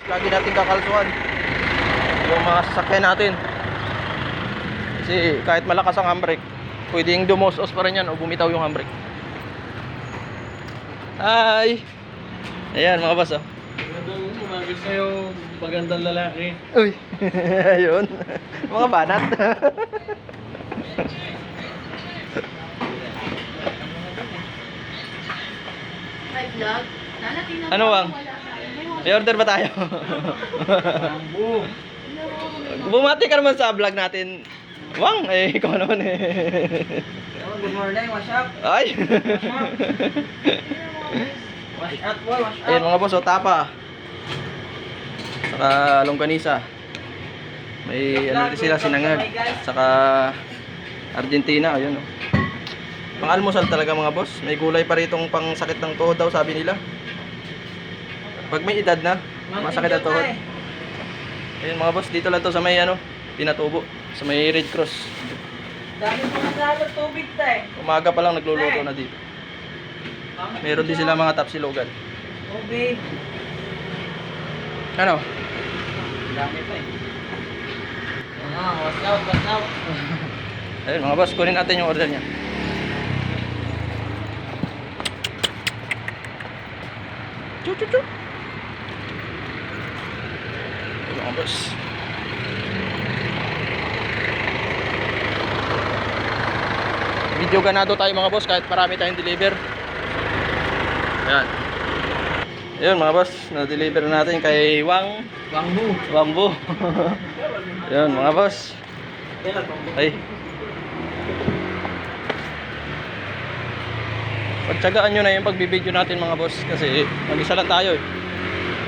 Lagi natin kakalsuhan yung mga sasakyan natin. Kasi kahit malakas ang handbrake, pwedeng dumos-os pa rin yan o bumitaw yung handbrake. Hi! Ayan mga boss, oh. Umagis na yung magandang lalaki. Uy! Ayun. Mga banat. May vlog? Ano bang? May order ba tayo? Bambu. Bumati ka naman sa vlog natin. Wang, eh, ikaw naman eh. Good morning, what's up? Ay! Wash out, boy, wash Ayan mga boss, o tapa. Saka longganisa. May ano din sila, sinangag. Saka Argentina, ayun o. Pang almusal talaga mga boss. May gulay pa ritong pang sakit ng tuhod daw, sabi nila. Pag may edad na, masakit ang tuhod. Ayun mga boss, dito lang to sa may ano, Pinatubo. Sa may Red Cross. Dami mo na tubig tayo. Umaga pa lang nagluluto na dito. Meron din sila mga tapsilogan. Tubig. Ano? Dami pa eh. What's up, what's up? Ayun mga boss, kunin natin yung order niya. Chu chu chu. Ayun mga boss. Video ganado tayo mga boss kahit marami tayong deliver. Ayan. Ayun mga boss, na-deliver natin kay Wangbu. Ayun mga boss. Ay. Pagtsagaan nyo na yung pagbibideo natin mga boss kasi mag-isa lang tayo eh.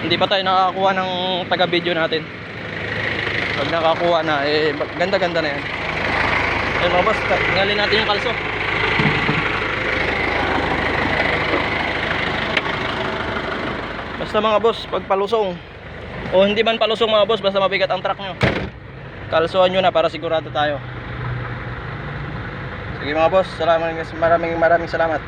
Hindi pa tayo nakakakuha ng taga-video natin. Pag nakakuha na eh ganda-ganda na yan. Ayun mga boss, tingalin natin yung kalso. Basta mga boss, pag palusong o hindi man palusong mga boss, basta mabigat ang truck nyo, kalsuhan nyo na para sigurado tayo. Sige mga boss, maraming salamat.